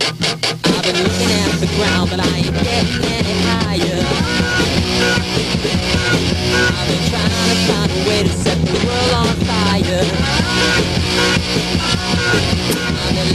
I've been looking at the ground, but I ain't getting any higher. I've been trying to find a way to set the world on fire.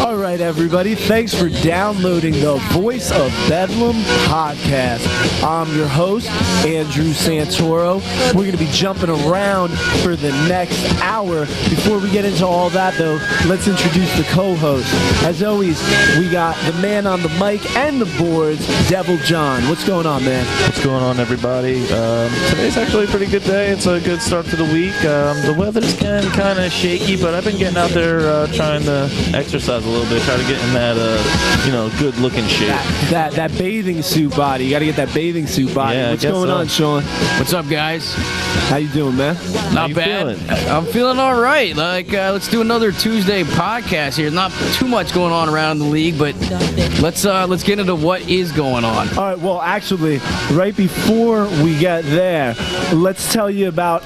All right, everybody. Thanks for downloading the Voice of Bedlam podcast. I'm your host, Andrew Santoro. We're going to be jumping around for the next hour. Before we get into all that, though, let's introduce the co-host. As always, we got the man on the mic and the boards, Devil John. What's going on, man? What's going on, everybody? Today's actually a pretty good day. It's a good start to the week. The weather's kind of shaky, but I've been getting out there trying to exercise a little bit, try to get in that, good-looking shape. That bathing suit body. You got to get that bathing suit body. Yeah, what's going on, Sean? What's up, guys? How you doing, man? Not bad. I'm feeling all right. Let's do another Tuesday podcast here. Not too much going on around the league, but let's get into what is going on. All right. Well, actually, right before we get there, let's tell you about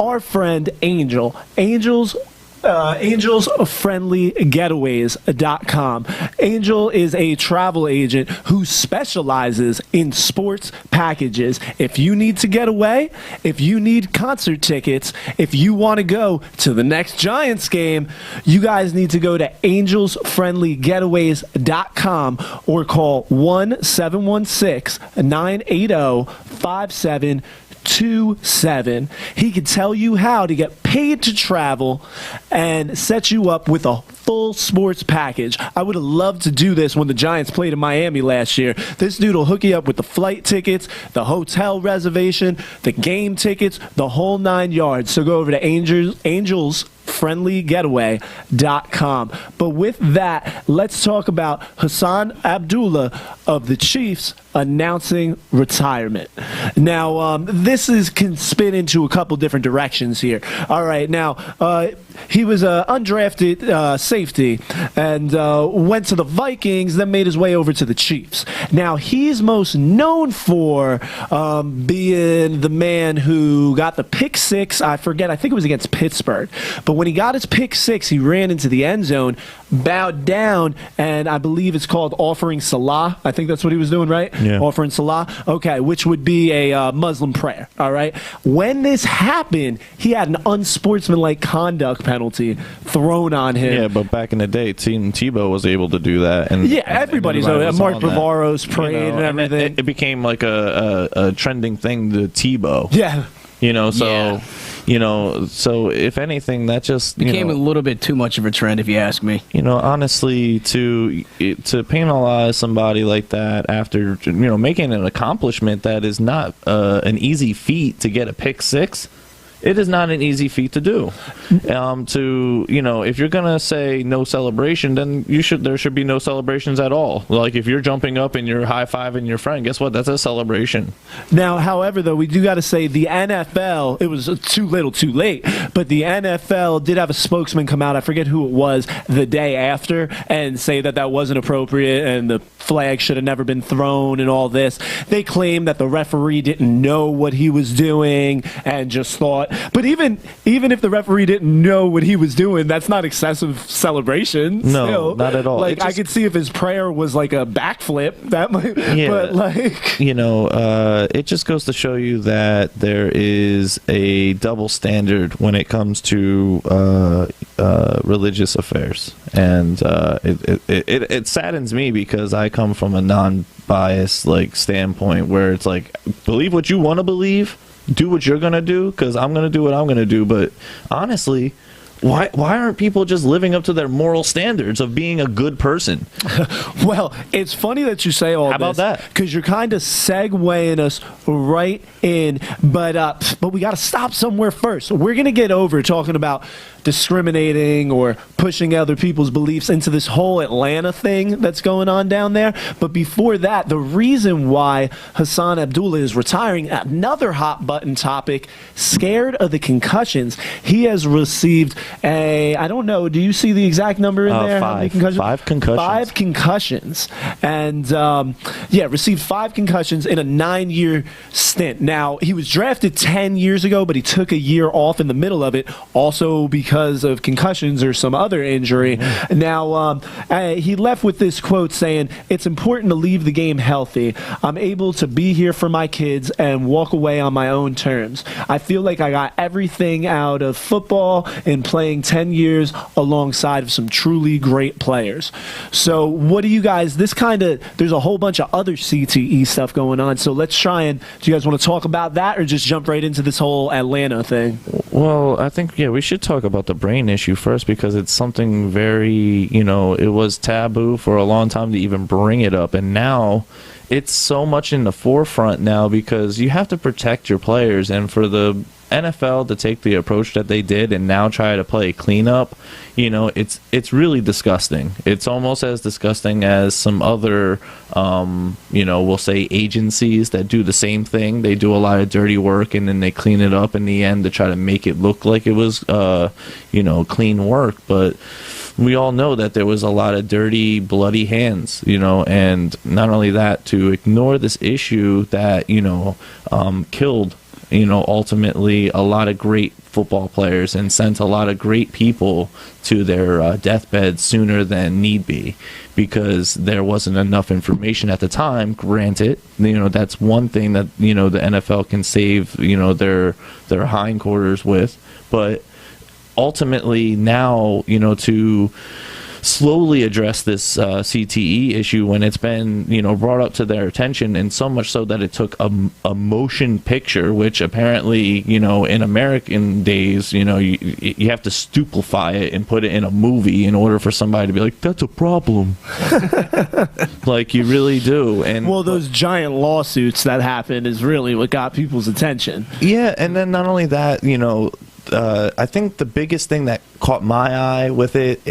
our friend Angel. AngelsFriendlyGetaways.com. Angel is a travel agent who specializes in sports packages. If you need to get away, if you need concert tickets, if you want to go to the next Giants game, you guys need to go to AngelsFriendlyGetaways.com or call 1-716-980-5727. He can tell you how to get paid to travel and set you up with a full sports package. I would have loved to do this when the Giants played in Miami last year. This dude will hook you up with the flight tickets, the hotel reservation, the game tickets, the whole 9 yards. So go over to AngelsFriendlyGetaway.com. But with that, let's talk about Hassan Abdullah of the Chiefs announcing retirement. Now, this can spin into a couple different directions here. All right, now, he was an undrafted safety and went to the Vikings, then made his way over to the Chiefs. Now, he's most known for being the man who got the pick six. I think it was against Pittsburgh. But when he got his pick six, he ran into the end zone, bowed down, and I believe it's called offering salah. I think that's what he was doing, right? Yeah. Offering salah. Okay, which would be a Muslim prayer, all right? When this happened, he had an unsportsmanlike conduct penalty thrown on him. Yeah, but back in the day, Tebow was able to do that. And everybody's Mark Bavaro's prayed and everything. It became like a trending thing to Tebow. Yeah. So if anything, that just Became a little bit too much of a trend, if you ask me. Honestly, to penalize somebody like that after making an accomplishment that is not an easy feat to get a pick six. It is not an easy feat to do. If you're gonna say no celebration, then there should be no celebrations at all. Like if you're jumping up and you're high-fiving your friend, guess what? That's a celebration. Now, however, though, we do got to say the NFL, it was too little too late, but the NFL did have a spokesman come out, I forget who it was, the day after, and say that wasn't appropriate and the flag should have never been thrown and all this. They claimed that the referee didn't know what he was doing and just thought. But even if the referee didn't know what he was doing, that's not excessive celebration. No, still. not at all. I could see if his prayer was like a backflip, that might. Yeah, but it just goes to show you that there is a double standard when it comes to religious affairs, and it saddens me because I come from a non-biased standpoint where it's like, believe what you want to believe. Do what you're going to do, because I'm going to do what I'm going to do. But honestly, why aren't people just living up to their moral standards of being a good person? Well, it's funny that you say all this. How about that? Because you're kind of segueing us right in. But we got to stop somewhere first. We're going to get over talking about discriminating or pushing other people's beliefs into this whole Atlanta thing that's going on down there. But before that, the reason why Hassan Abdullah is retiring, another hot button topic, scared of the concussions. He has received I don't know, do you see the exact number in there? Five concussions. 5 concussions. And, received 5 concussions in a 9-year stint. Now, he was drafted 10 years ago, but he took a year off in the middle of it, also because because of concussions or some other injury. Now, he left with this quote saying, "It's important to leave the game healthy. I'm able to be here for my kids and walk away on my own terms. I feel like I got everything out of football in playing 10 years alongside of some truly great players." So what do you guys, there's a whole bunch of other CTE stuff going on, so let's try and, do you guys want to talk about that or just jump right into this whole Atlanta thing? Well, I think, we should talk about the brain issue first, because it's something very, it was taboo for a long time to even bring it up, and now it's so much in the forefront now because you have to protect your players, and for the NFL to take the approach that they did and now try to play cleanup, it's really disgusting. It's almost as disgusting as some other, we'll say agencies that do the same thing. They do a lot of dirty work and then they clean it up in the end to try to make it look like it was, clean work. But we all know that there was a lot of dirty, bloody hands, and not only that, to ignore this issue that, killed ultimately a lot of great football players and sent a lot of great people to their deathbed sooner than need be, because there wasn't enough information at the time. Granted, that's one thing that the NFL can save their hindquarters with, but ultimately now to slowly address this CTE issue when it's been brought up to their attention, and so much so that it took a motion picture, which apparently in American days you have to stupefy it and put it in a movie in order for somebody to be like, that's a problem. Like, you really do. And well, those giant lawsuits that happened is really what got people's attention. Yeah, and then not only that, I think the biggest thing that caught my eye with it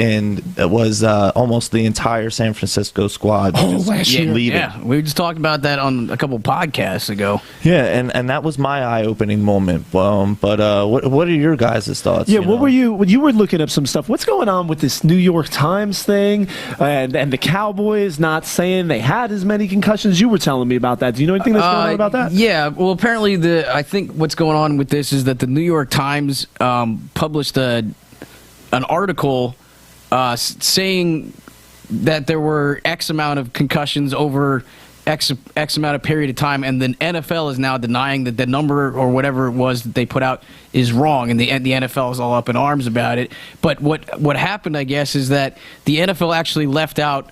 was almost the entire San Francisco squad last year. leaving. Yeah, we just talked about that on a couple podcasts ago. Yeah, and that was my eye-opening moment. But what are your guys' thoughts? Yeah, what were you were looking up some stuff. What's going on with this New York Times thing and the Cowboys not saying they had as many concussions? You were telling me about that. Do you know anything that's going on about that? Yeah, well, apparently I think what's going on with this is that the New York Times published an article saying that there were X amount of concussions over X amount of period of time, and the NFL is now denying that the number or whatever it was that they put out is wrong, and the NFL is all up in arms about it. But what happened, I guess, is that the NFL actually left out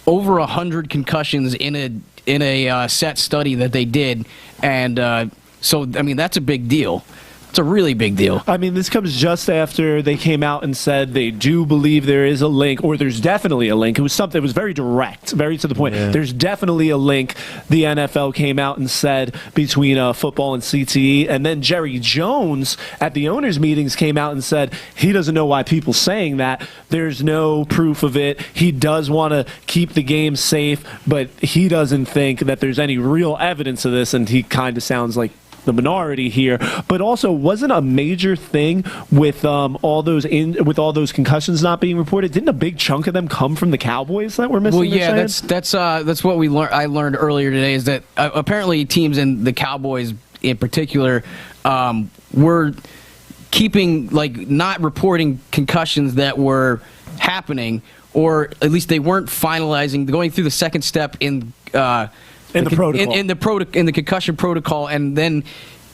over 100 concussions in a set study that they did, and so I mean that's a big deal. It's a really big deal. I mean, this comes just after they came out and said they do believe there is a link, or there's definitely a link. It was something, it was very direct, very to the point. Yeah. There's definitely a link, the NFL came out and said, between football and CTE. And then Jerry Jones at the owners' meetings came out and said he doesn't know why people saying that. There's no proof of it. He does want to keep the game safe, but he doesn't think that there's any real evidence of this, and he kind of sounds like the minority here. But also, wasn't a major thing with all those concussions not being reported? Didn't a big chunk of them come from the Cowboys that were missing? Well, yeah, that's what we learned. I learned earlier today is that apparently teams, and the Cowboys in particular, were keeping, like, not reporting concussions that were happening, or at least they weren't finalizing, going through the second step in the concussion protocol, and then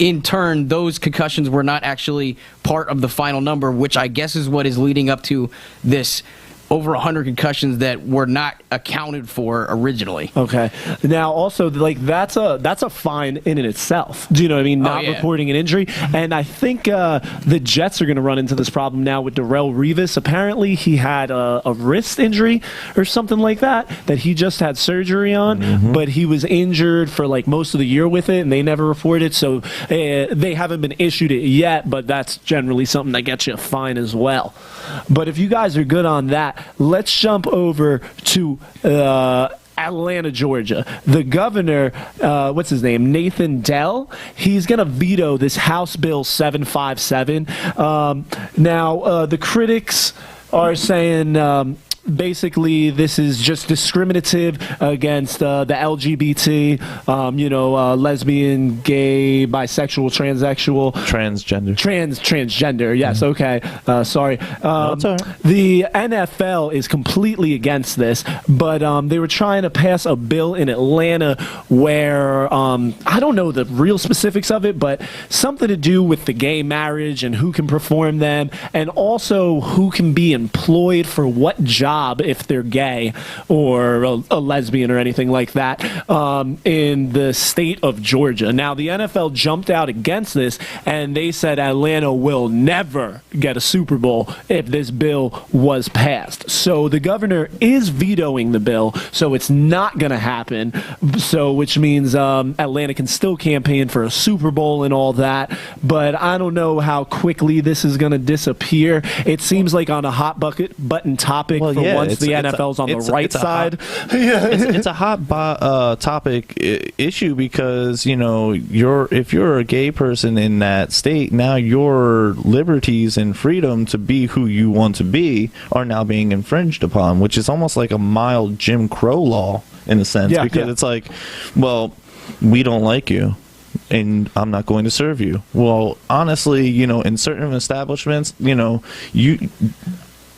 in turn those concussions were not actually part of the final number, which I guess is what is leading up to this over 100 concussions that were not accounted for originally. Okay. Now, also, like, that's a fine in and itself. Do you know what I mean? Not reporting an injury. And I think the Jets are going to run into this problem now with Darrelle Revis. Apparently, he had a wrist injury or something like that he just had surgery on, but he was injured for like most of the year with it, and they never reported. So they haven't been issued it yet, but that's generally something that gets you a fine as well. But if you guys are good on that, let's jump over to Atlanta, Georgia. The governor, what's his name, Nathan Dell, he's going to veto this House Bill 757. Now, the critics are saying basically this is just discriminative against the LGBT, lesbian, gay, bisexual, transsexual, transgender. Yes, okay. Sorry. It's all right. The NFL is completely against this, but they were trying to pass a bill in Atlanta where I don't know the real specifics of it, but something to do with the gay marriage and who can perform them, and also who can be employed for what job if they're gay or a lesbian or anything like that in the state of Georgia. Now, the NFL jumped out against this, and they said Atlanta will never get a Super Bowl if this bill was passed. So the governor is vetoing the bill, so it's not going to happen. So, which means Atlanta can still campaign for a Super Bowl and all that, but I don't know how quickly this is going to disappear. It seems like on a hot button topic for once the NFL's on the right side. It's a hot topic issue because if you're a gay person in that state, now your liberties and freedom to be who you want to be are now being infringed upon, which is almost like a mild Jim Crow law in a sense, because it's like, well, we don't like you and I'm not going to serve you. Well, honestly, in certain establishments, you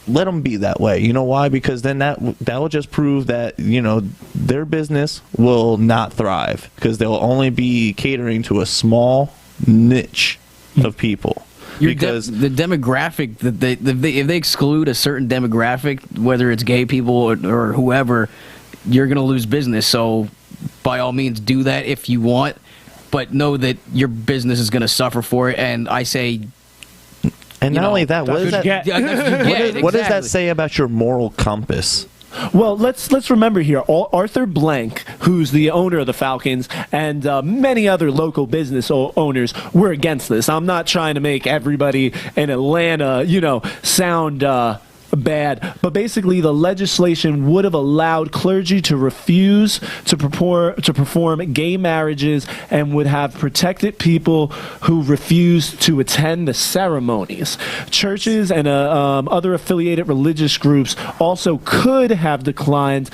let them be that way. You know why? Because then that will just prove that their business will not thrive, because they'll only be catering to a small niche of people. Because the demographic that if they exclude a certain demographic, whether it's gay people or whoever, you're going to lose business. So by all means do that if you want, but know that your business is going to suffer for it. And I say, and not only that, what does what does that say about your moral compass? Well, let's remember here, Arthur Blank, who's the owner of the Falcons, and many other local business owners were against this. I'm not trying to make everybody in Atlanta, sound bad, but basically the legislation would have allowed clergy to refuse to perform gay marriages and would have protected people who refused to attend the ceremonies. Churches and other affiliated religious groups also could have declined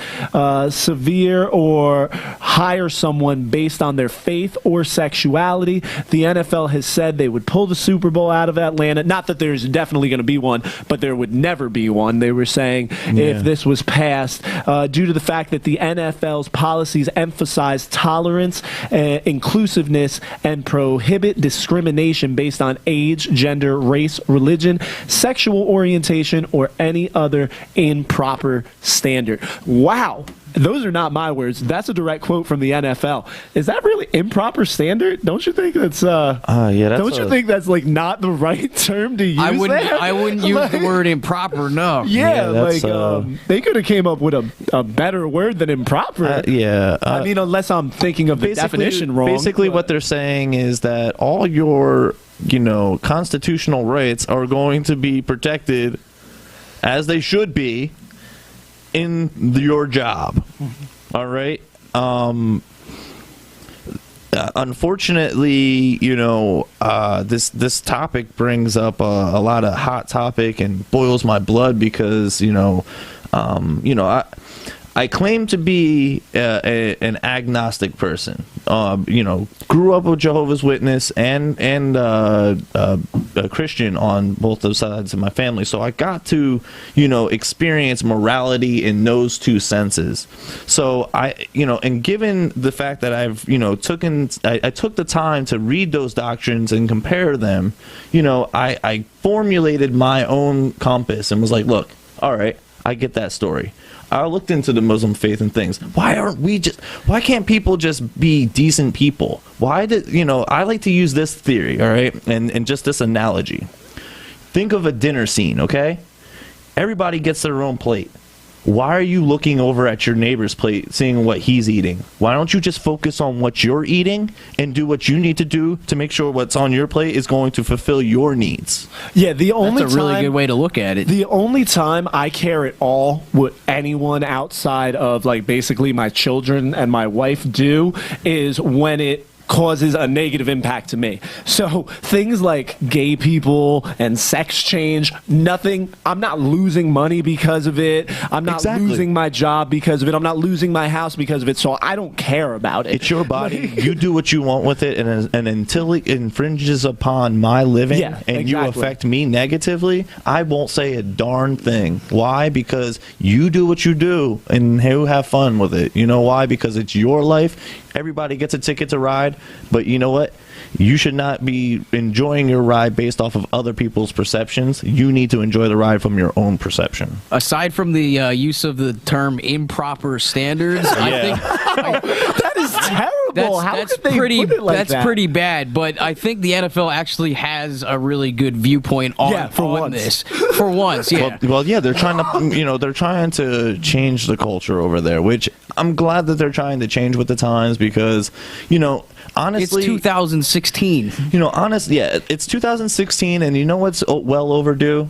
severe or hire someone based on their faith or sexuality. The NFL has said they would pull the Super Bowl out of Atlanta. Not that there's definitely going to be one, but there would never be one. They were saying if this was passed, due to the fact that the NFL's policies emphasize tolerance, inclusiveness, and prohibit discrimination based on age, gender, race, religion, sexual orientation, or any other improper standard. Wow. Those are not my words. That's a direct quote from the NFL. Is that really improper standard? Don't you think that's don't you think that's like not the right term to use? I wouldn't use the word improper. No. Yeah, they could have came up with a better word than improper. I mean, unless I'm thinking of the definition wrong. Basically, what they're saying is that all your constitutional rights are going to be protected as they should be in your job. All right. Unfortunately, this topic brings up a lot of hot topic and boils my blood because I claim to be an agnostic person. Grew up a Jehovah's Witness and a Christian on both those sides of my family. So I got to, experience morality in those two senses. So and given the fact that I've, I took the time to read those doctrines and compare them, I formulated my own compass and was like, look, all right, I get that story. I looked into the Muslim faith and things. Why can't people just be decent people? I like to use this theory, all right, and just this analogy. Think of a dinner scene, okay? Everybody gets their own plate. Why are you looking over at your neighbor's plate, seeing what he's eating? Why don't you just focus on what you're eating and do what you need to do to make sure what's on your plate is going to fulfill your needs? Yeah, that's a really good way to look at it. The only time I care at all what anyone outside of basically my children and my wife do is when it causes a negative impact to me. So things like gay people and sex change, nothing. I'm not losing money because of it. I'm not losing my job because of it. I'm not losing my house because of it. So I don't care about it. It's your body. You do what you want with it, and until it infringes upon my living and you affect me negatively, I won't say a darn thing. Why? Because you do what you do and you have fun with it. You know why? Because it's your life. Everybody gets a ticket to ride, but you know what? You should not be enjoying your ride based off of other people's perceptions. You need to enjoy the ride from your own perception. Aside from the use of the term improper standards, I think that is terrible. How could they put it like that? That's pretty bad. But I think the NFL actually has a really good viewpoint on this. For once, yeah. Well, yeah, they're trying to, they're trying to change the culture over there, which I'm glad that they're trying to change with the times because, honestly, it's 2016. Honestly, yeah, it's 2016, and you know what's well overdue?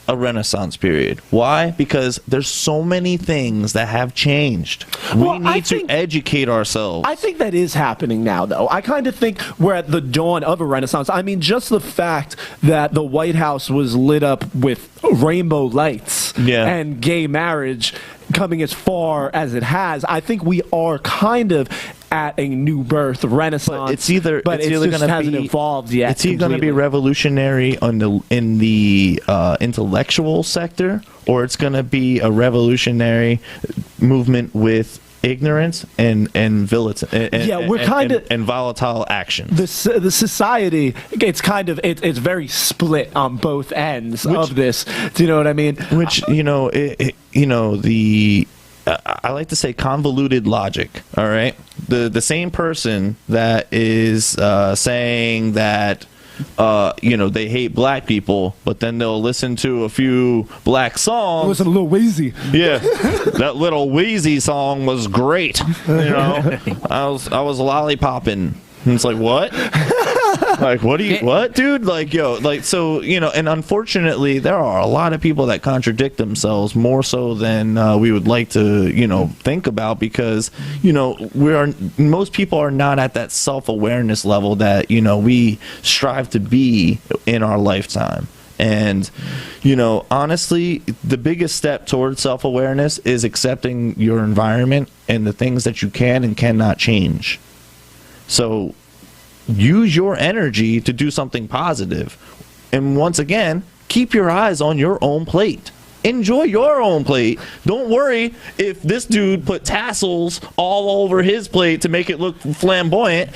A renaissance period. Why? Because there's so many things that have changed. We need to educate ourselves. I think that is happening now, though. I kind of think we're at the dawn of a renaissance. I mean, just the fact that the White House was lit up with rainbow lights and gay marriage coming as far as it has, I think we are kind of at a new birth, renaissance. But it's either going to hasn't evolved yet. It's either going to be revolutionary in the intellectual sector, or it's going to be a revolutionary movement with ignorance and volatile actions. The society, it's very split on both ends of this. Do you know what I mean? Which I like to say convoluted logic. All right, the same person that is saying that they hate black people, but then they'll listen to a few black songs. Listen to Lil Weezy. Yeah, that little Weezy song was great. I was lollipopping. And it's like, what? Like, what, dude? Like, and unfortunately, there are a lot of people that contradict themselves more so than we would like to, think about because, most people are not at that self-awareness level that, we strive to be in our lifetime. And, honestly, the biggest step towards self-awareness is accepting your environment and the things that you can and cannot change. So use your energy to do something positive. And once again, keep your eyes on your own plate. Enjoy your own plate. Don't worry if this dude put tassels all over his plate to make it look flamboyant,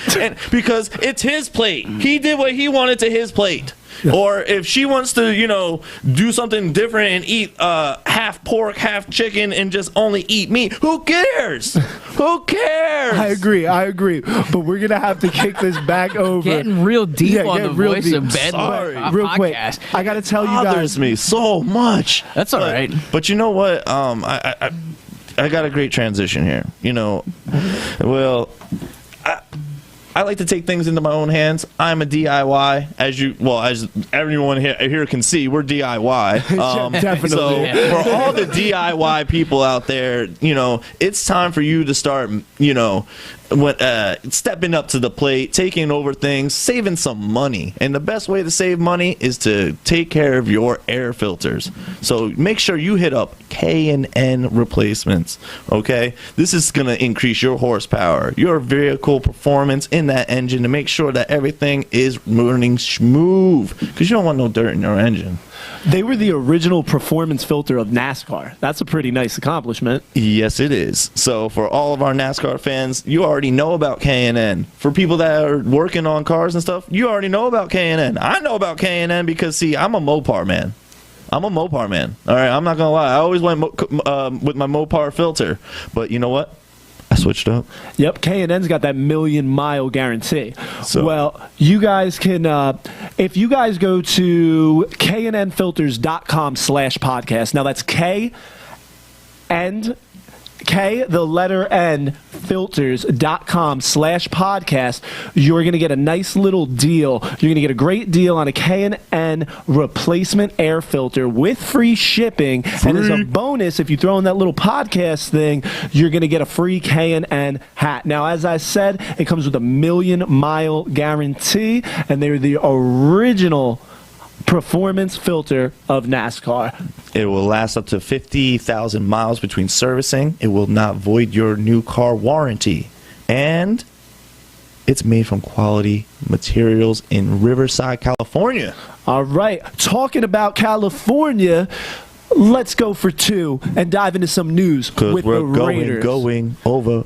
because it's his plate. He did what he wanted to his plate. Or if she wants to, do something different and eat half pork, half chicken, and just only eat meat, who cares? Who cares? I agree. But we're going to have to kick this back over. Getting real deep on the voice of Bedlam real podcast. Quick, I got to tell you guys. Bothers me so much. That's all right. But you know what? I got a great transition here. Well, I like to take things into my own hands. I'm a DIY, as everyone here can see, we're DIY. Definitely. So for all the DIY people out there, it's time for you to start, stepping up to the plate, taking over things, saving some money. And the best way to save money is to take care of your air filters. So make sure you hit up K&N replacements. Okay, this is going to increase your horsepower, your vehicle performance in that engine, to make sure that everything is running smooth, because you don't want no dirt in your engine. They were the original performance filter of NASCAR. That's a pretty nice accomplishment. Yes, it is. So for all of our NASCAR fans, you already know about K&N. For people that are working on cars and stuff, you already know about K&N. I know about K&N because, see, I'm a Mopar man. All right, I'm not going to lie. I always went with my Mopar filter. But you know what? I switched up. Yep, K&N's got that 1,000,000-mile guarantee. Well, you guys can, if you guys go to knfilters.com/podcast. Now that's K and the letter N, filters.com/podcast, you're going to get a nice little deal. You're going to get a great deal on a K&N replacement air filter with free shipping. And as a bonus, if you throw in that little podcast thing, you're going to get a free K&N hat. Now, as I said, it comes with a 1,000,000-mile guarantee, and they're the original performance filter of NASCAR. It will last up to 50,000 miles between servicing. It will not void your new car warranty. And it's made from quality materials in Riverside, California. All right. Talking about California, let's go for two and dive into some news with we're the Raiders. going over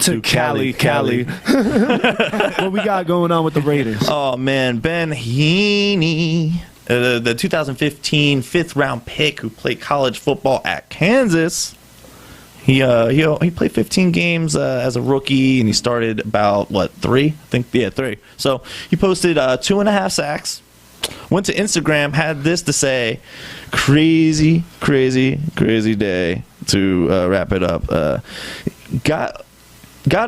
to Cali. What we got going on with the Raiders? Oh, man. Ben Heaney, the 2015 fifth-round pick who played college football at Kansas. He played 15 games as a rookie, and he started about, 3? I think, 3. So he posted 2.5 sacks. Went to Instagram, had this to say: crazy day to wrap it up. Got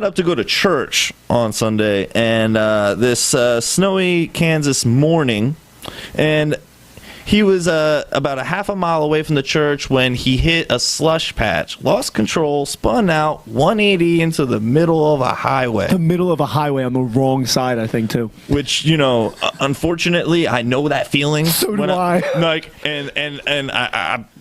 up to go to church on Sunday, and this snowy Kansas morning, and he was about a half a mile away from the church when he hit a slush patch, lost control, spun out 180 into the middle of a highway. The middle of a highway on the wrong side, I think, too. Which, unfortunately, I know that feeling. So do I.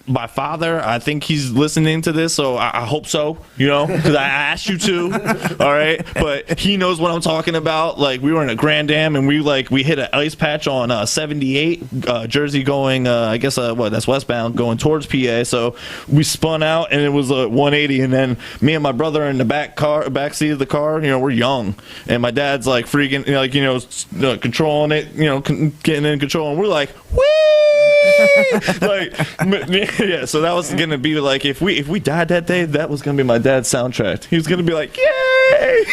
My father, I think he's listening to this, so I hope so, because I asked you to, all right? But he knows what I'm talking about. Like, we were in a Grand Am, and we hit an ice patch on 78, Jersey going, that's westbound, going towards PA. So we spun out, and it was 180, and then me and my brother in the back seat of the car, we're young, and my dad's like freaking, controlling it, getting in control, and we're like, whee! Yeah, so that was gonna be like, if we died that day, that was gonna be my dad's soundtrack. He was gonna be like, yay!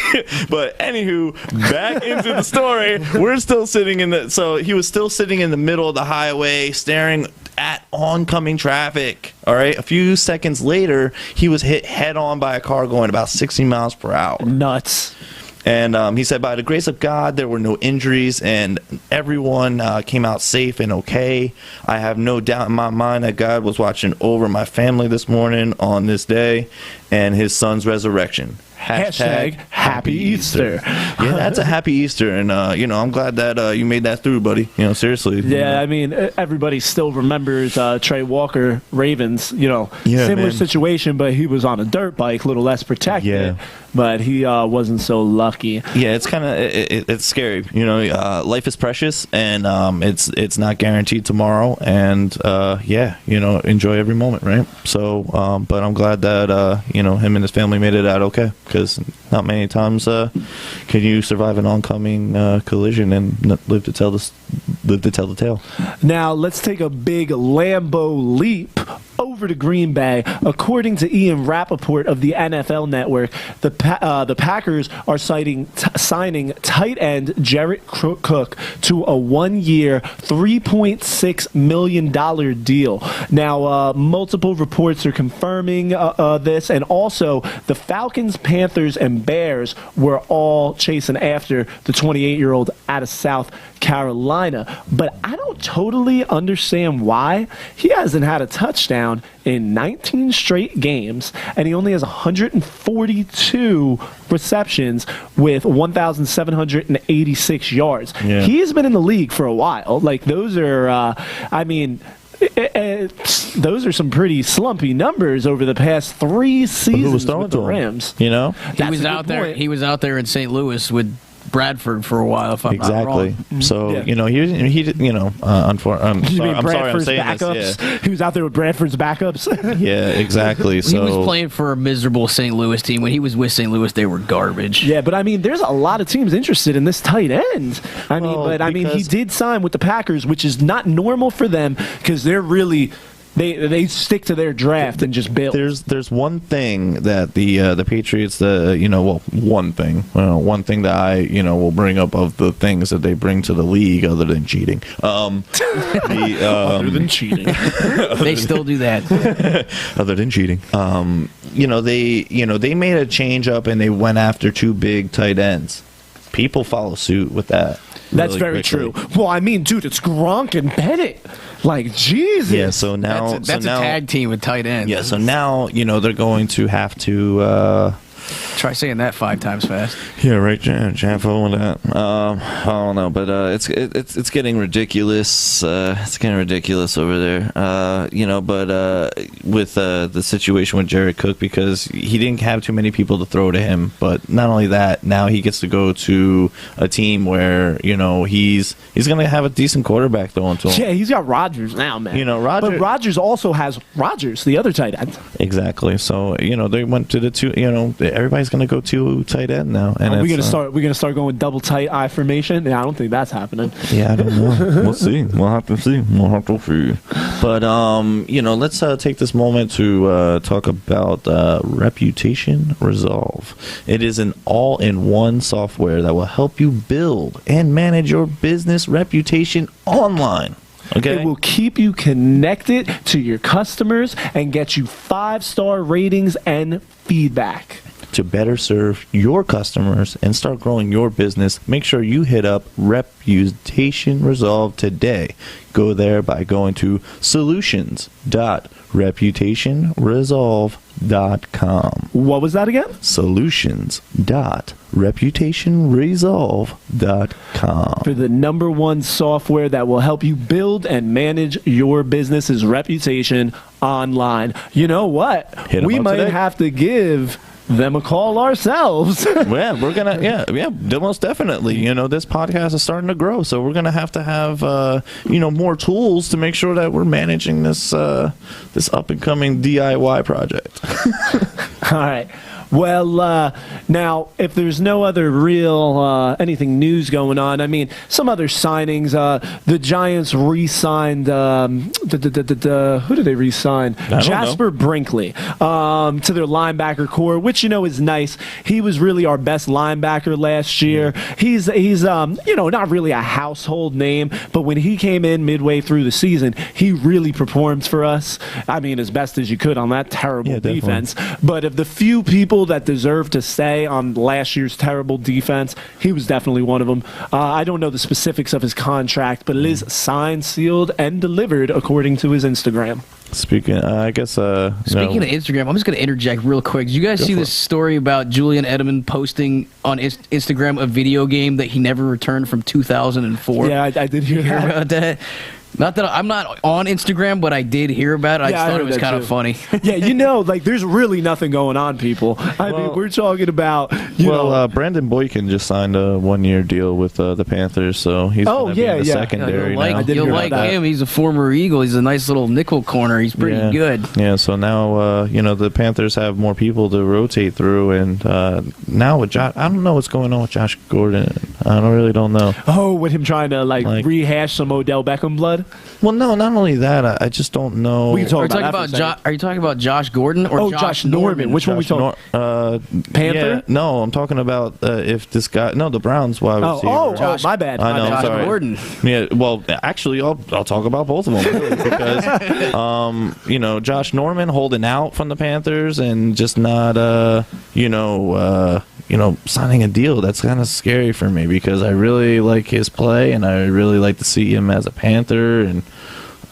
But anywho, back into the story. We're still sitting so he was still sitting in the middle of the highway, staring at oncoming traffic. All right, a few seconds later, he was hit head on by a car going about 60 miles per hour. Nuts. And he said, by the grace of God, there were no injuries, and everyone came out safe and okay. I have no doubt in my mind that God was watching over my family this morning on this day and his son's resurrection. Hashtag Happy Easter. Yeah, that's a happy Easter, and I'm glad that you made that through, buddy. Seriously. Yeah, I mean, everybody still remembers Trey Walker, Ravens. Similar situation, but he was on a dirt bike, a little less protected. Yeah. But he wasn't so lucky. Yeah, it's kind of it's scary. Life is precious, and it's not guaranteed tomorrow. And enjoy every moment, right? So, but I'm glad that him and his family made it out okay, because not many times can you survive an oncoming collision and live to tell the tale. Now let's take a big Lambo leap over to Green Bay. According to Ian Rappaport of the NFL Network, the Packers are signing tight end Jarrett Cook to a 1-year, $3.6 million deal. Now, multiple reports are confirming this, and also the Falcons, Panthers, and Bears were all chasing after the 28-year-old out of South Carolina. But I don't totally understand why. He hasn't had a touchdown in 19 straight games, and he only has 142 receptions with 1,786 yards. Yeah. He's been in the league for a while. Like, those are, those are some pretty slumpy numbers over the past 3 seasons with the Rams. He was out there. He was out there in St. Louis with Bradford for a while, if I'm not wrong. So he I'm sorry I'm saying backups? this. Yeah. He was out there with Bradford's backups. Yeah, exactly. So he was playing for a miserable St. Louis team. When he was with St. Louis, they were garbage. Yeah, but I mean, there's a lot of teams interested in this tight end. He did sign with the Packers, which is not normal for them because they're really. They stick to their draft and just build. There's one thing that the Patriots one thing that I will bring up of the things that they bring to the league other than cheating. Other than cheating, they still do that. Other than cheating, they made a change up and they went after 2 big tight ends. People follow suit with that. That's really very quickly. true. Well, I mean, dude, it's Gronk and Bennett. Like, Jesus. Yeah, so now That's a tag team with tight ends. Yeah, so now they're going to have to. Try saying that 5 times fast. Yeah, right, Jeff, with that. I don't know, but it's getting ridiculous. It's getting ridiculous over there. But with the situation with Jared Cook, because he didn't have too many people to throw to him. But not only that, now he gets to go to a team where he's going to have a decent quarterback throwing to him. Yeah, he's got Rodgers now, man. Rodgers. But Rodgers also has Rodgers, the other tight end. Exactly. So they went to the 2. Everybody's going to go 2 tight end now. And Are we gonna start going double tight I formation? Yeah, I don't think that's happening. Yeah, I don't know. We'll see. We'll have to see. But let's take this moment to talk about Reputation Resolve. It is an all-in-one software that will help you build and manage your business reputation online. Okay. It will keep you connected to your customers and get you 5-star ratings and feedback. To better serve your customers and start growing your business, make sure you hit up Reputation Resolve today. Go there by going to solutions.reputationresolve.com. What was that again? Solutions.reputationresolve.com. For the #1 software that will help you build and manage your business's reputation online. You know what? Hit 'em We up might today. have to give them a call ourselves. Yeah, we're gonna. Yeah, most definitely. This podcast is starting to grow, so we're gonna have to have more tools to make sure that we're managing this this up and coming DIY project. All right. Well, now, if there's no other real anything news going on, I mean, some other signings. The Giants re-signed. Who did they re-sign? Jasper Brinkley to their linebacker core, which is nice. He was really our best linebacker last year. He's not really a household name, but when he came in midway through the season, he really performed for us. I mean, as best as you could on that terrible defense. But of the few people that deserve to stay on last year's terrible defense, he was definitely one of them. I don't know the specifics of his contract, but it is signed, sealed, and delivered according to his Instagram. Speaking of Instagram, I'm just going to interject real quick. Did you guys see this story about Julian Edelman posting on Instagram a video game that he never returned from 2004? Yeah, I did hear that. About that. Not that I'm not on Instagram, but I did hear about it. I just thought it was kind of funny. Yeah, there's really nothing going on, people. I mean, we're talking about, Brandon Boykin just signed a 1-year deal with the Panthers, so he's going to be in the secondary now. You'll like him. He's a former Eagle. He's a nice little nickel corner. He's pretty good. Yeah, so now, the Panthers have more people to rotate through, and now with Josh, I don't know what's going on with Josh Gordon. I don't know. Oh, with him trying to, rehash some Odell Beckham blood? Well, no, not only that, I just don't know. We can talk Are you talking about Josh Gordon or Josh Norman? Which one we talking? Panther? Yeah, no, I'm talking about if this guy. No, the Browns wide receiver. My bad. I know. Josh Sorry. Gordon. Yeah. Well, actually, I'll talk about both of them really, because Josh Norman holding out from the Panthers and just not signing a deal. That's kind of scary for me because I really like his play and I really like to see him as a Panther. And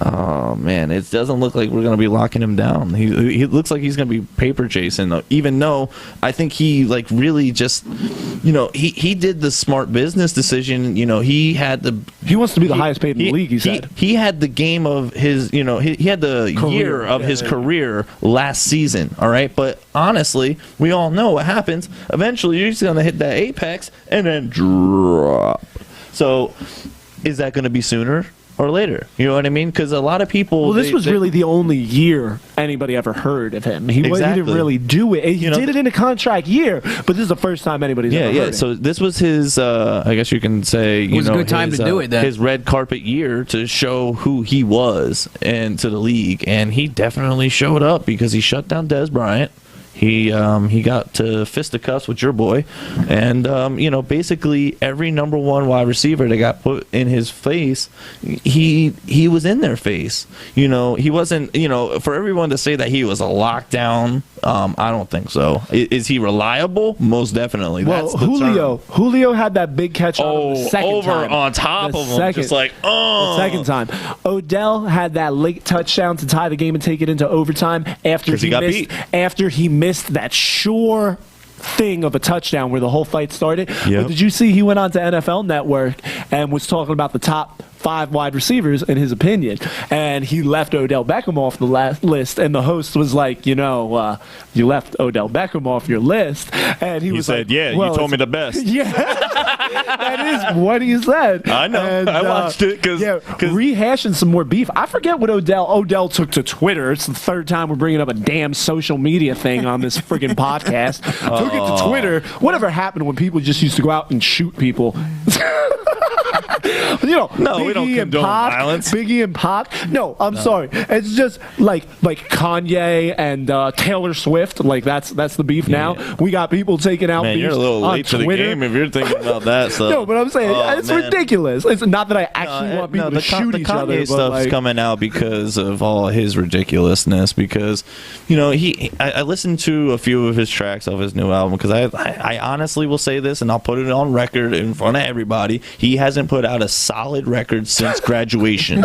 oh man, it doesn't look like we're going to be locking him down. He looks like he's going to be paper chasing, though. Even though I think he really just he did the smart business decision. He wants to be the highest paid in the league. He said he had the game of his. He had the year of his career last season. All right, but honestly, we all know what happens. Eventually, you're just going to hit that apex and then drop. So, is that going to be sooner or later? You know what I mean? Because a lot of people. Well, this was really the only year anybody ever heard of him. He didn't really do it. He did it in a contract year, but this is the first time anybody's ever heard him. So this was his. I guess you can say. It was a good time to do it. Then his red carpet year to show who he was and to the league, and he definitely showed up because he shut down Dez Bryant. He got to fisticuffs with your boy, and basically every number one wide receiver that got put in his face, he was in their face. He wasn't. For everyone to say that he was a lockdown, I don't think so. Is he reliable? Most definitely. Well, That's the term. Julio had that big catch on him the second over time. on top of him, just like The second time. Odell had that late touchdown to tie the game and take it into overtime after 'Cause he got beat. After he missed that sure thing of a touchdown where the whole fight started. Yep. But did you see he went on to NFL Network and was talking about the top 5 wide receivers in his opinion, and he left Odell Beckham off the list, and the host was like, you left Odell Beckham off your list, and he was said, like, yeah, well, you told me the best. Yeah, that is what he said. I know. And, I watched it because rehashing some more beef. I forget what Odell took to Twitter. It's the third time we're bringing up a damn social media thing on this freaking podcast. Took it to Twitter. Whatever happened when people just used to go out and shoot people? No, we don't condone violence. Biggie and Pac. No, I'm sorry. It's just like Kanye and Taylor Swift. Like that's the beef now. We got people taking out. Man, beefs you're a little on late to the Twitter. game if you're thinking about that stuff. No, but I'm saying it's ridiculous. It's not that I actually want people to shoot each other. The Kanye but stuff's coming out because of all his ridiculousness. Because I listened to a few of his tracks of his new album because I honestly will say this, and I'll put it on record in front of everybody. He hasn't put out a solid record since graduation.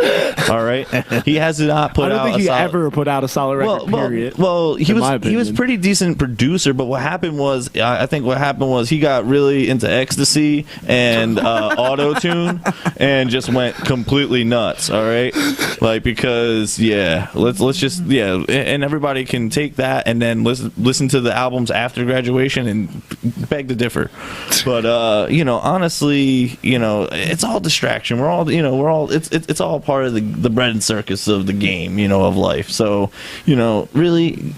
All right, he has not put out. I don't think he ever put out a solid record. Period. Well, he was pretty decent producer, but what happened was, I think what happened was he got really into ecstasy and auto tune and just went completely nuts. All right, because let's just and everybody can take that and then listen to the albums after graduation and beg to differ. But honestly, it's all distraction. We're all it's all part of the bread and circus of the game, of life. So, really,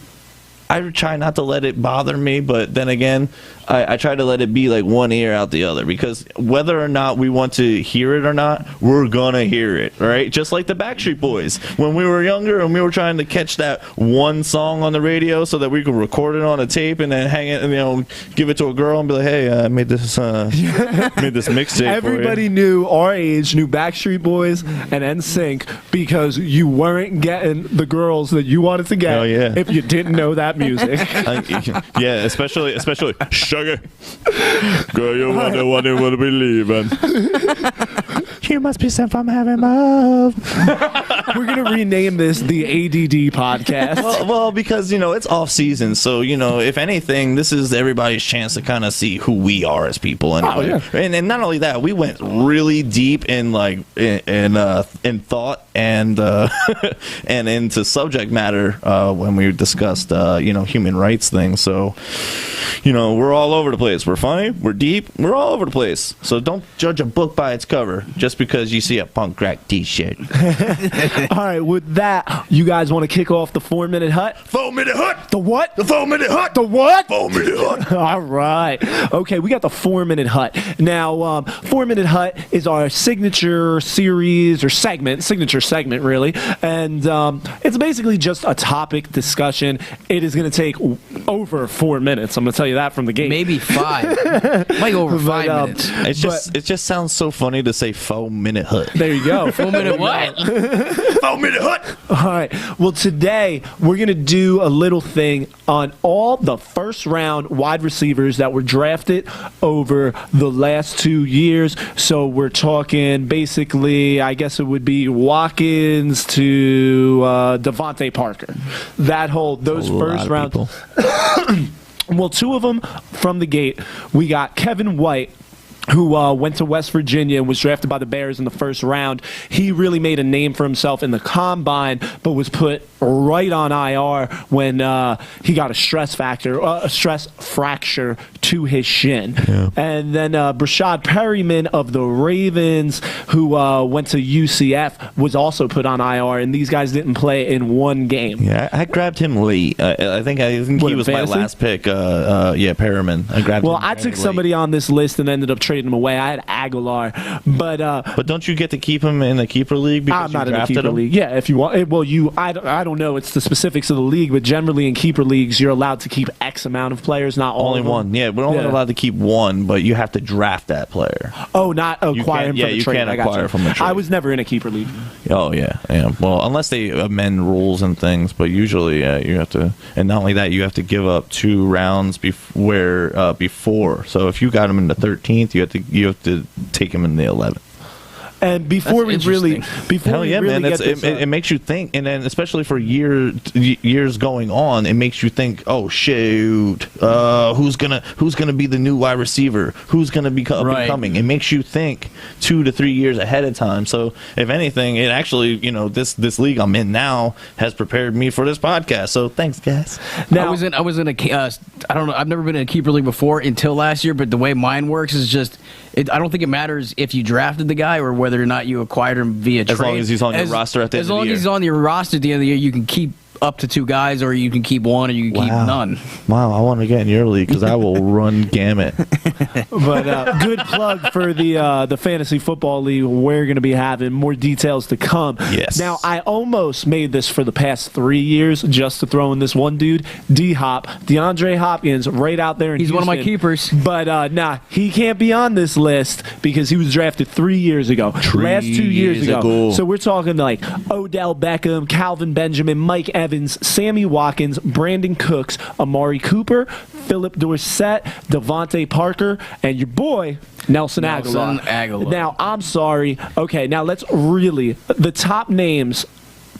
I try not to let it bother me, but then again, I try to let it be like one ear out the other, because whether or not we want to hear it or not, we're gonna hear it, right? Just like the Backstreet Boys. When we were younger and we were trying to catch that one song on the radio so that we could record it on a tape and then hang it and give it to a girl and be like, hey, I made this mixtape. Everybody knew our age, knew Backstreet Boys and NSYNC, because you weren't getting the girls that you wanted to get if you didn't know that music. Especially sugar. Girl, you wonder what they would be leaving. You must be sent from heaven above. We're gonna rename this the ADD podcast. Well, because it's off season, so if anything, this is everybody's chance to kind of see who we are as people, and not only that, we went really deep in in thought and and into subject matter when we discussed human rights things. So we're all over the place. We're funny, we're deep, we're all over the place. So don't judge a book by its cover just because you see a punk rock t-shirt. All right, with that, you guys want to kick off the 4-minute hut? 4-minute hut. The what? The 4-minute hut. The what? 4-minute hut. All right. Okay, we got the 4-minute hut. Now, 4-minute hut is our signature series or signature segment, really. And it's basically just a topic discussion. It is going to take over 4 minutes. I'm going to tell you that from the gate. Maybe 5. Might go over 5 minutes. It just sounds so funny to say 4-minute hut. There you go. 4-minute what? 4-minute hut. All right. Well, today we're going to do a little thing on all the first-round wide receivers that were drafted over the last 2 years. So we're talking basically, I guess it would be Watkins to Devontae Parker. Those first round. Well, 2 of them from the gate. We got Kevin White, who went to West Virginia and was drafted by the Bears in the first round. He really made a name for himself in the combine, but was put right on IR when he got a stress fracture to his shin. Yeah. And then Brashad Perryman of the Ravens, who went to UCF, was also put on IR, and these guys didn't play in 1 game. Yeah, I grabbed him late. I think he was my last pick. Perriman. I grabbed him. Well, I took somebody on this list and ended up trading trading him away. I had Aguilar, but But don't you get to keep him in the keeper league because I'm not you in a drafted keeper him? league. Yeah, if you want. Well, I don't know. It's the specifics of the league, but generally in keeper leagues, you're allowed to keep X amount of players, not all Only of them. one. Yeah, we're only Yeah. allowed to keep one, but you have to draft that player. Oh, not acquire can't- him yeah, from the you trade. can't I got acquire you. from the trade. I was never in a keeper league. Oh yeah, yeah. Well, unless they amend rules and things, but usually you have to. And not only that, you have to give up 2 rounds before. So if you got him in the 13th, you have to take him in the 11th. And before That's we really, interesting. before Hell we yeah, really man! get this, It makes you think, and then especially for years going on, it makes you think. Oh shoot, who's gonna be the new wide receiver? Who's gonna be up and Right. coming? It makes you think 2 to 3 years ahead of time. So if anything, it actually, this league I'm in now has prepared me for this podcast. So thanks, guys. now, I was in a I don't know. I've never been in a keeper league before until last year. But the way mine works is just I don't think it matters if you drafted the guy or whether or not you acquired him via trade. As long as he's on your roster at the end of the As long year. as he's on your roster at the end of the year, you can keep up to 2 guys, or you can keep 1, or you can keep none. Wow, I want to get in your league because I will run gamut. but good plug for the fantasy football league. We're going to be having more details to come. Yes. Now, I almost made this for the past 3 years just to throw in this one dude, D-Hop, DeAndre Hopkins, right out there in He's one of my Houston. keepers. But nah, he can't be on this list because he was drafted 3 years ago. Last 2 years years ago. ago. So we're talking like Odell Beckham, Calvin Benjamin, Mike Evans, Sammy Watkins, Brandon Cooks, Amari Cooper, Philip Dorsett, Devontae Parker, and your boy Nelson Aguilar. Aguilar. Now, I'm sorry. Okay, now let's really the top names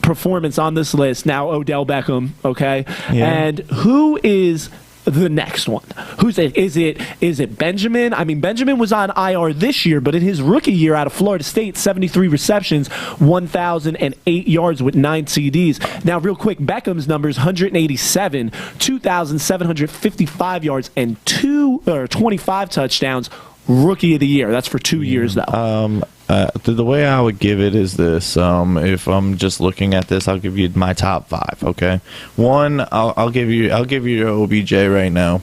performance on this list. Now, Odell Beckham, okay? Yeah. And who is the next one? Who's it? Is it Benjamin? I mean, Benjamin was on IR this year, but in his rookie year out of Florida State, 73 receptions, 1,008 yards with 9 CDs. Now, real quick, Beckham's numbers: 187, 2,755 yards, and 25 touchdowns. Rookie of the year. That's for 2 years though. The way I would give it is this: if I'm just looking at this, I'll give you my top 5. Okay, one, I'll give you your OBJ right now.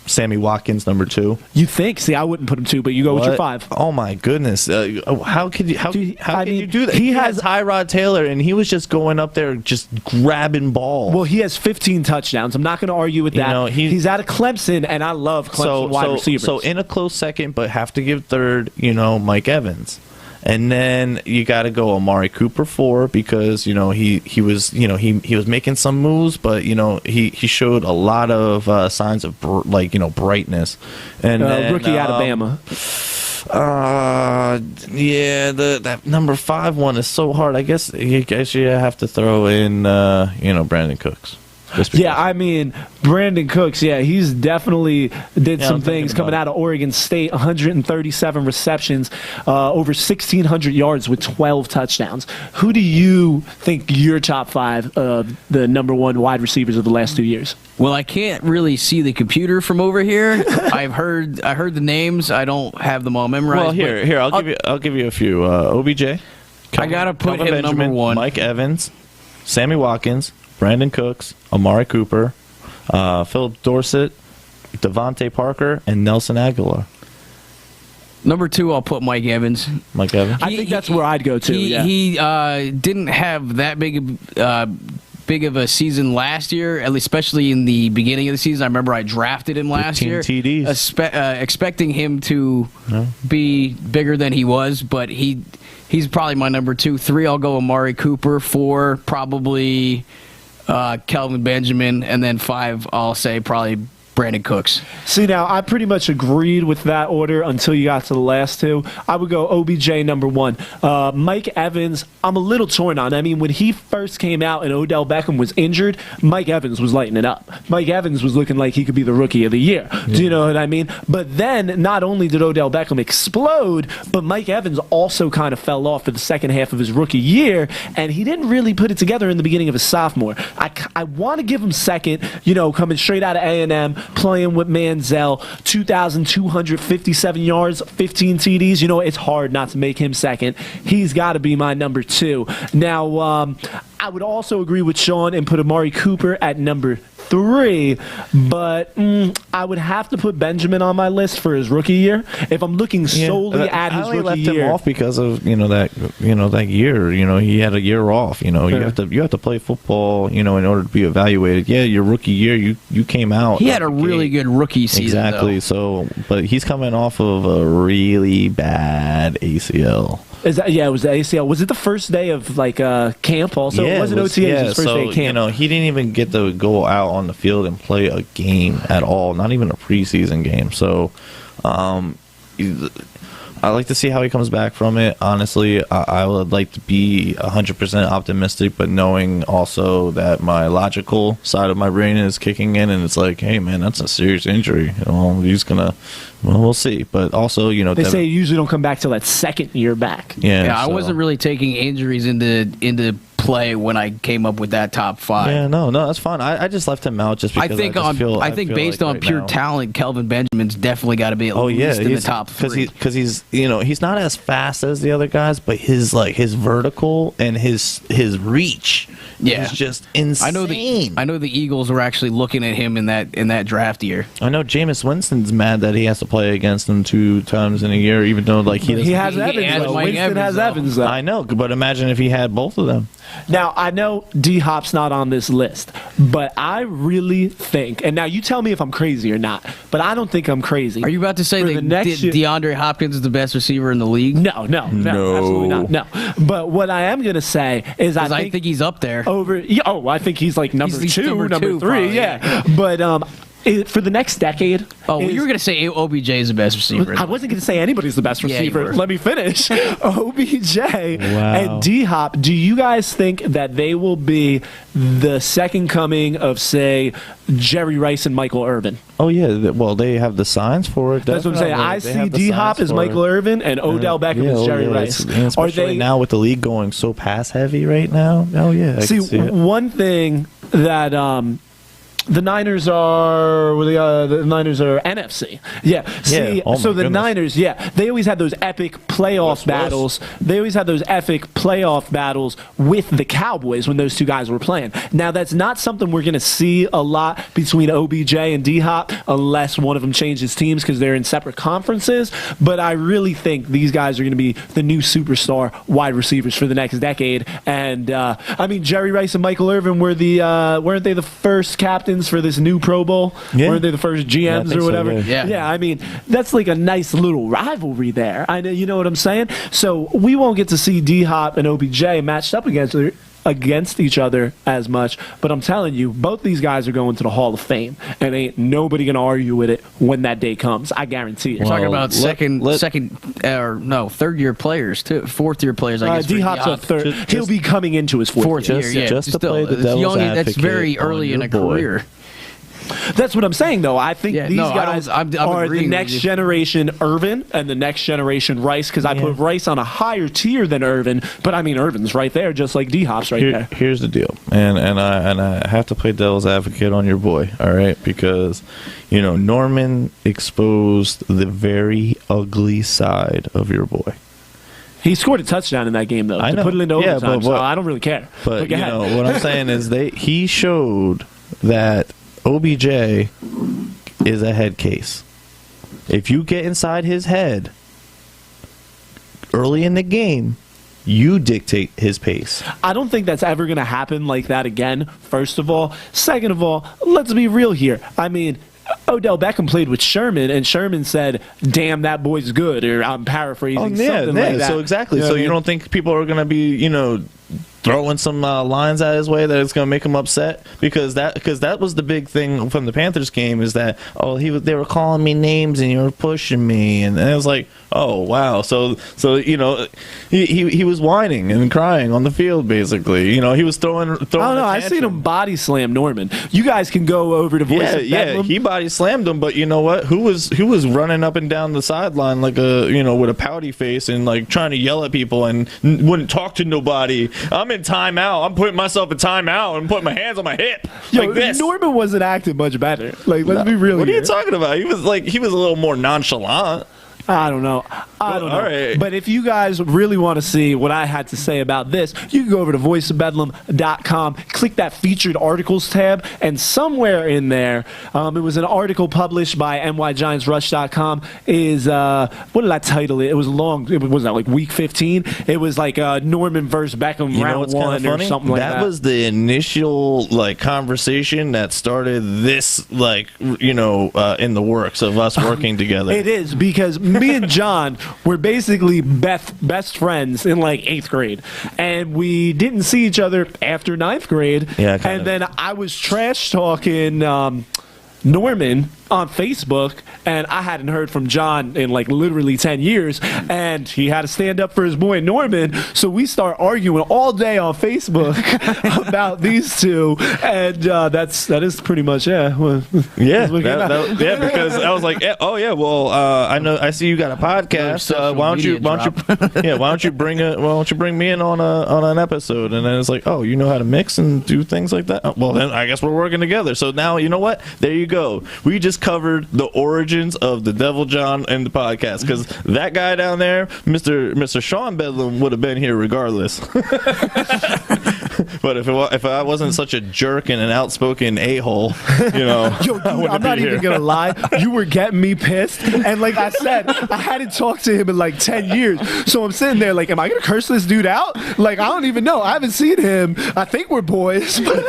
Sammy Watkins, number 2. You think? See, I wouldn't put him 2, but you go with your What? 5. Oh my goodness! How could you? How Dude, can I you mean, do that? he He has- has Tyrod Taylor, and he was just going up there, just grabbing balls. Well, he has 15 touchdowns. I'm not going to argue with that. know, he's out of Clemson, and I love Clemson wide receivers. So in a close second, but have to give third, Mike Evans. And then you got to go Amari Cooper 4 because he was he was making some moves, but he showed a lot of signs of brightness. And then, rookie Alabama. Yeah, that number 5 one is so hard. I guess you have to throw in Brandon Cooks. Just because. Yeah, I mean, Brandon Cooks, yeah, he's definitely did Yeah, some I'm thinking things coming about out of Oregon State, 137 receptions, over 1,600 yards with 12 touchdowns. Who do you think your top 5 of the number 1 wide receivers of the last 2 years? Well, I can't really see the computer from over here. I heard the names. I don't have them all memorized. Well, but here I'll give you a few. OBJ. I gotta put Calvin him number Benjamin, 1. Mike Evans, Sammy Watkins, Brandon Cooks, Amari Cooper, Philip Dorsett, Devontae Parker, and Nelson Aguilar. Number 2, I'll put Mike Evans. Mike Evans. I think that's where I'd go to. He didn't have that big of a season last year, at least especially in the beginning of the season. I remember I drafted him last 15 year, TDs. expecting him to be bigger than he was, but he's probably my number 2. 3, I'll go Amari Cooper. 4, probably Kelvin Benjamin, and then 5, I'll say probably Brandon Cooks. See, now, I pretty much agreed with that order until you got to the last 2. I would go OBJ number 1. Mike Evans, I'm a little torn on. I mean, when he first came out and Odell Beckham was injured, Mike Evans was lighting it up. Mike Evans was looking like he could be the rookie of the year. Yeah. Do you know what I mean? But then, not only did Odell Beckham explode, but Mike Evans also kind of fell off for the second half of his rookie year, and he didn't really put it together in the beginning of his sophomore. I want to give him second, coming straight out of A&M, playing with Manziel, 2,257 yards, 15 TDs. It's hard not to make him second. He's got to be my number 2. Now, I would also agree with Sean and put Amari Cooper at number 3, but I would have to put Benjamin on my list for his rookie year. If I'm looking solely at his I only rookie left year, him off because of that year. He had a year off. You have to play football. In order to be evaluated. Yeah, your rookie year, you came out. He had a really good rookie season. Exactly. Though. So, but he's coming off of a really bad ACL. It was the ACL. Was it the first day of camp? Also, Yeah, it wasn't OTAs. It was first day of camp. He didn't even get to go out on the field and play a game at all. Not even a preseason game. So, I like to see how he comes back from it. Honestly, I would like to be 100% optimistic, but knowing also that my logical side of my brain is kicking in, and it's like, hey, man, that's a serious injury. He's gonna. Well, we'll see. But also, they say you usually don't come back till that second year back. Yeah, I wasn't really taking injuries into play when I came up with that top 5. Yeah, no, that's fine. I just left him out just because I think based on pure talent, Kelvin Benjamin's definitely got to be at least in the top 3. Because he's not as fast as the other guys, but his vertical and his reach is just insane. I know the Eagles were actually looking at him in that draft year. I know Jameis Winston's mad that he has to play against him 2 times in a year, even though he has Evans. Winston has Evans. Though. I know, but imagine if he had both of them. Now, I know D-Hop's not on this list, but I really think, and now you tell me if I'm crazy or not, but I don't think I'm crazy. Are you about to say that DeAndre Hopkins is the best receiver in the league? No, absolutely not. No. But what I am going to say is I think he's up there. I think he's like number 2, number 3, probably, yeah. But for the next decade. Oh, you were going to say OBJ is the best receiver. I wasn't going to say anybody's the best receiver. Yeah, Let me finish. OBJ and D-Hop, do you guys think that they will be the second coming of, say, Jerry Rice and Michael Irvin? Oh, yeah. Well, they have the signs for it. That's what I'm saying. I see D-Hop as Michael Irvin and Odell Beckham as Jerry Rice. Especially now with the league going so pass-heavy right now. Oh, yeah. See, one thing that the Niners are NFC. Yeah. See, so the Niners, they always had those epic playoff battles. They always had those epic playoff battles with the Cowboys when those two guys were playing. Now, that's not something we're going to see a lot between OBJ and D-Hop unless one of them changes teams because they're in separate conferences. But I really think these guys are going to be the new superstar wide receivers for the next decade. And, Jerry Rice and Michael Irvin were weren't they the first captains for this new Pro Bowl? Yeah. Weren't they the first GMs or whatever? So, yeah. That's like a nice little rivalry there. I know, you know what I'm saying? So we won't get to see D-Hop and OBJ matched up against each other as much, but I'm telling you, both these guys are going to the Hall of Fame, and ain't nobody gonna argue with it when that day comes. I guarantee it. We're talking about third year players too, 4th year players. I guess D-Hop's a third. He'll be coming into his fourth year. Just to play the devil's advocate. That's very early in a career. That's what I'm saying, though. I think these guys I'm are the next generation Irvin and the next generation Rice, because I put Rice on a higher tier than Irvin, but Irvin's right there, just like D-Hop's right there. Here's the deal, and I have to play devil's advocate on your boy, all right? Because, Norman exposed the very ugly side of your boy. He scored a touchdown in that game, though, to put it into overtime, so I don't really care. But what I'm saying is he showed that OBJ is a head case. If you get inside his head early in the game, you dictate his pace. I don't think that's ever going to happen like that again, first of all. Second of all, let's be real here. Odell Beckham played with Sherman, and Sherman said, "Damn, that boy's good," or I'm paraphrasing something like that. So exactly. So you don't think people are going to be, throwing some lines at his way that it's going to make him upset? Because that was the big thing from the Panthers game, is that they were calling me names and you were pushing me, and it was like, oh wow. So he was whining and crying on the field, basically. He was throwing. I don't know. I seen him body slam Norman. You guys can go over to voice of Bedlam. He body slammed him, but you know what? Who was running up and down the sideline like with a pouty face and like trying to yell at people and wouldn't talk to nobody? I'm in timeout. I'm putting myself in timeout. I'm putting my hands on my hip like this. Norman wasn't acting much better. Like, let's be real. What are you talking about? He was a little more nonchalant. I don't know. I don't know. all right. But if you guys really want to see what I had to say about this, you can go over to voiceofbedlam.com, click that featured articles tab, and somewhere in there, it was an article published by nygiantsrush.com, is, what did I title it? It was long. It was that like week 15? It was like Norman versus Beckham You know round what's kind one of funny? or something like that. That was the initial like conversation that started this, like, in the works of us working together. It is, because me and John were basically best friends in like 8th grade, and we didn't see each other after 9th grade. Yeah, and kind of. then I was trash talking Norman on Facebook, and I hadn't heard from John in like literally 10 years, and he had to stand up for his boy Norman, so we start arguing all day on Facebook about these two, and that is pretty much Yeah, that's what came out. because I was like, well, I see you got a podcast. Social Why don't you media why don't you bring me in on an episode? And then it's like, oh, you know how to mix and do things like that. Oh, well, then I guess we're working together. So now you know what? There you go. We just covered the origins of the Devil John and the podcast, because that guy down there, Mr. Sean Bedlam, would have been here regardless. But if I wasn't such a jerk and an outspoken a-hole, Yo, dude, I'm not even gonna lie. You were getting me pissed, and like I said, I hadn't talked to him in like 10 years. So I'm sitting there like, am I gonna curse this dude out? Like, I don't even know. I haven't seen him. I think we're boys, but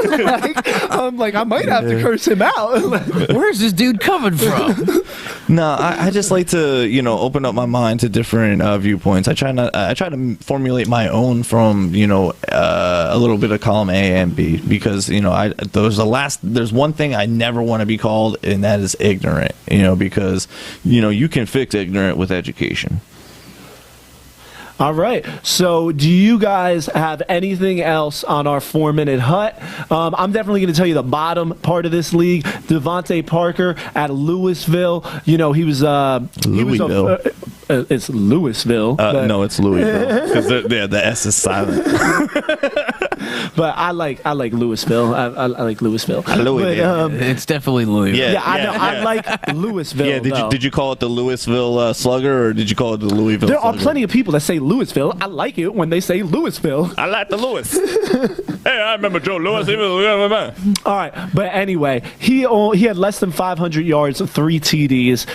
I'm like, I might have to curse him out. Where's this dude coming from? No, I just like to, open up my mind to different viewpoints. I try to formulate my own from, a little bit of column A and B, because, there's one thing I never want to be called, and that is ignorant, because, you can fix ignorant with education. All right. So, do you guys have anything else on our 4-minute hut? I'm definitely going to tell you the bottom part of this league. Devontae Parker out of Louisville. He was Louisville. It's Louisville. No, it's Louisville, because the S is silent. But I like Louisville. I like Louisville. Louisville. But, It's definitely Louisville. yeah, I know. I like Louisville. Yeah, though. did you call it the Louisville Slugger, or did you call it the Louisville There are Slugger? plenty of people that say Louisville. I like it when they say Louisville. I like the Louis. Hey, I remember Joe Louis. All right, but anyway, he had less than 500 yards, 3 TDs,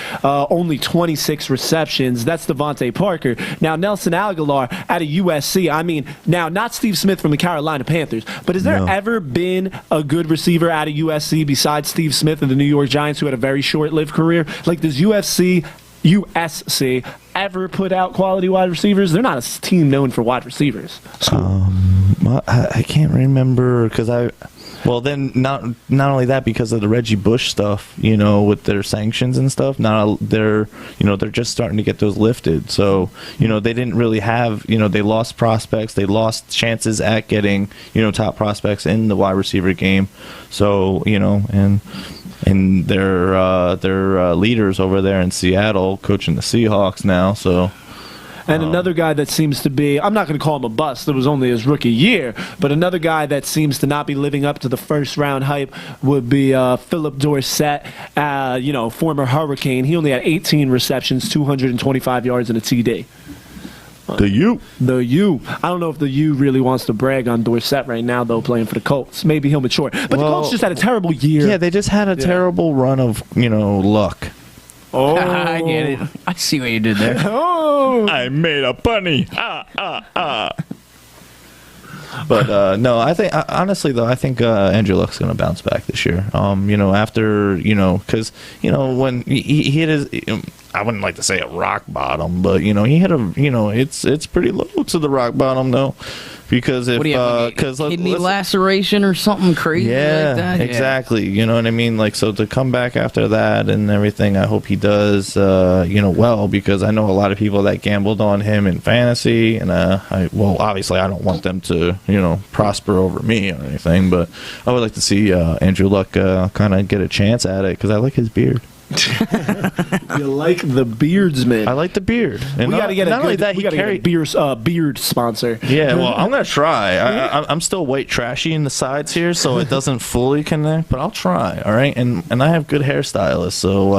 only 26 receptions. That's Devontae Parker. Now, Nelson Aguilar out of USC. I mean, now, not Steve Smith from the Carolina Panthers, but has there ever been a good receiver out of USC besides Steve Smith and the New York Giants, who had a very short-lived career? Like, does USC ever put out quality wide receivers? They're not a team known for wide receivers. I can't remember, because well, then not only that, because of the Reggie Bush stuff, with their sanctions and stuff. Now they're just starting to get those lifted. So they didn't really have, they lost prospects, they lost chances at getting top prospects in the wide receiver game. So and their leaders over there in Seattle coaching the Seahawks now. So. And another guy that seems to be, I'm not going to call him a bust, it was only his rookie year, but another guy that seems to not be living up to the first round hype would be Philip Dorsett, former Hurricane. He only had 18 receptions, 225 yards, and a TD. The U. I don't know if the U really wants to brag on Dorsett right now, though, playing for the Colts. Maybe he'll mature. But the Colts just had a terrible year. Yeah, they just had a terrible run of, luck. Oh, I get it. I see what you did there. Oh, I made a bunny. But no, I think honestly though, I think Andrew Luck's going to bounce back this year. After because when he hit his, I wouldn't like to say a rock bottom, but he hit it's pretty low to the rock bottom though. Because if kidney laceration or something crazy like that, exactly. You know what I mean? Like, so to come back after that and everything, I hope he does, well, because I know a lot of people that gambled on him in fantasy, and obviously I don't want them to, prosper over me or anything, but I would like to see Andrew Luck kind of get a chance at it, because I like his beard. You like the beardsman? I like the beard. And we got to get a beard sponsor. Yeah, well, I'm gonna try. I'm still white trashy in the sides here, so it doesn't fully connect. But I'll try. All right, and I have good hairstylists, so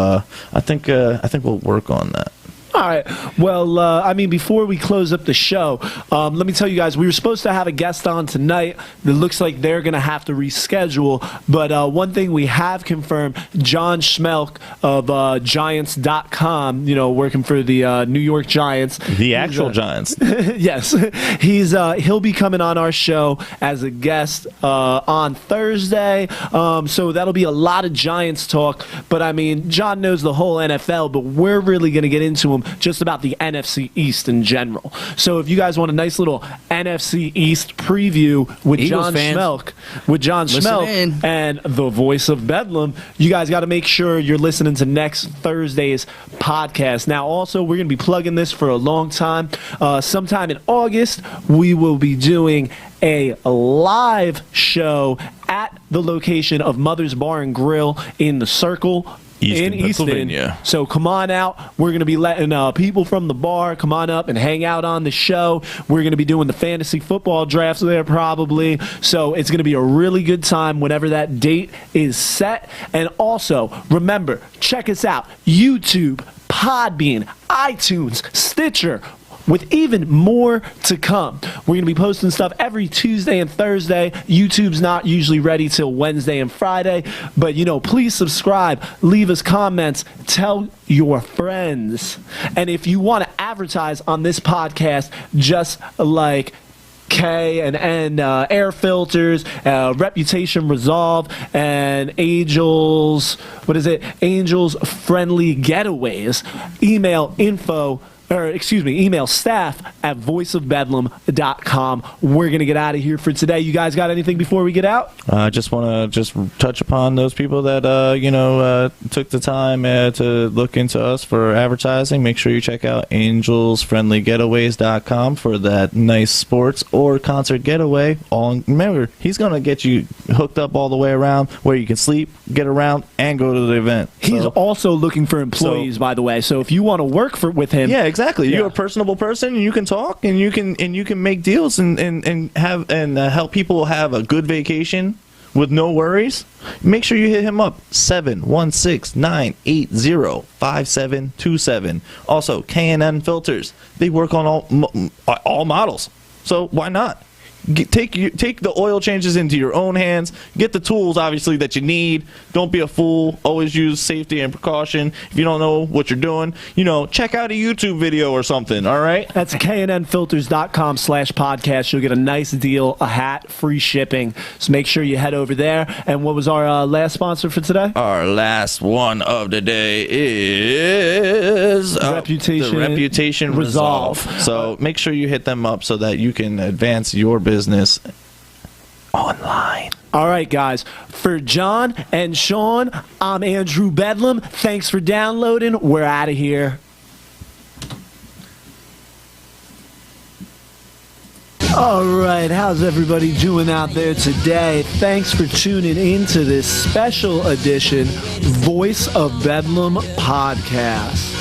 I think we'll work on that. All right. Well, I mean, before we close up the show, let me tell you guys, we were supposed to have a guest on tonight. It looks like they're going to have to reschedule. But one thing we have confirmed, John Schmelk of Giants.com, working for the New York Giants. The actual Giants. Yes. He'll be coming on our show as a guest on Thursday. So that'll be a lot of Giants talk. But, I mean, John knows the whole NFL, but we're really going to get into him just about the NFC East in general. So if you guys want a nice little NFC East preview with Eagles John fans, Schmelk and the voice of Bedlam, you guys got to make sure you're listening to next Thursday's podcast. Now, also, we're going to be plugging this for a long time. Sometime in August, we will be doing a live show at the location of Mother's Bar and Grill in the Circle in Easton. Pennsylvania. So come on out. We're going to be letting people from the bar come on up and hang out on the show. We're going to be doing the fantasy football drafts there probably. So it's going to be a really good time whenever that date is set. And also, remember, check us out. YouTube, Podbean, iTunes, Stitcher, with even more to come. We're going to be posting stuff every Tuesday and Thursday. YouTube's not usually ready till Wednesday and Friday, but please subscribe, leave us comments, tell your friends. And if you want to advertise on this podcast, just like K and N air filters, Reputation Resolve, and Angels Friendly Getaways, email staff at voiceofbedlam.com. We're going to get out of here for today. You guys got anything before we get out? I just want to touch upon those people that, took the time to look into us for advertising. Make sure you check out angelsfriendlygetaways.com for that nice sports or concert getaway. Remember, he's going to get you hooked up all the way around where you can sleep, get around, and go to the event. He's also looking for employees, by the way. So if you want to work with him, yeah, exactly. You're a personable person, and you can talk, and you can make deals, and help people have a good vacation with no worries. Make sure you hit him up, 716-980-5727. Also, K&N Filters. They work on all models, so why not? Take the oil changes into your own hands. Get the tools, obviously, that you need. Don't be a fool. Always use safety and precaution. If you don't know what you're doing, check out a YouTube video or something, all right? That's knfilters.com/podcast. You'll get a nice deal, a hat, free shipping. So make sure you head over there. And what was our last sponsor for today? Our last one of the day is the Reputation Resolve. So make sure you hit them up so that you can advance your business online. All right, guys. For John and Sean, I'm Andrew Bedlam. Thanks for downloading. We're out of here. All right, how's everybody doing out there today? Thanks for tuning in to this special edition Voice of Bedlam podcast.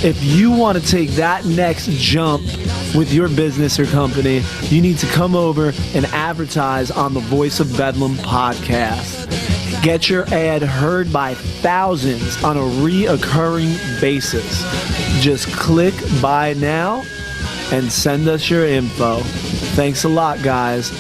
If you want to take that next jump with your business or company, you need to come over and advertise on the Voice of Bedlam podcast. Get your ad heard by thousands on a reoccurring basis. Just click buy now and send us your info. Thanks a lot, guys.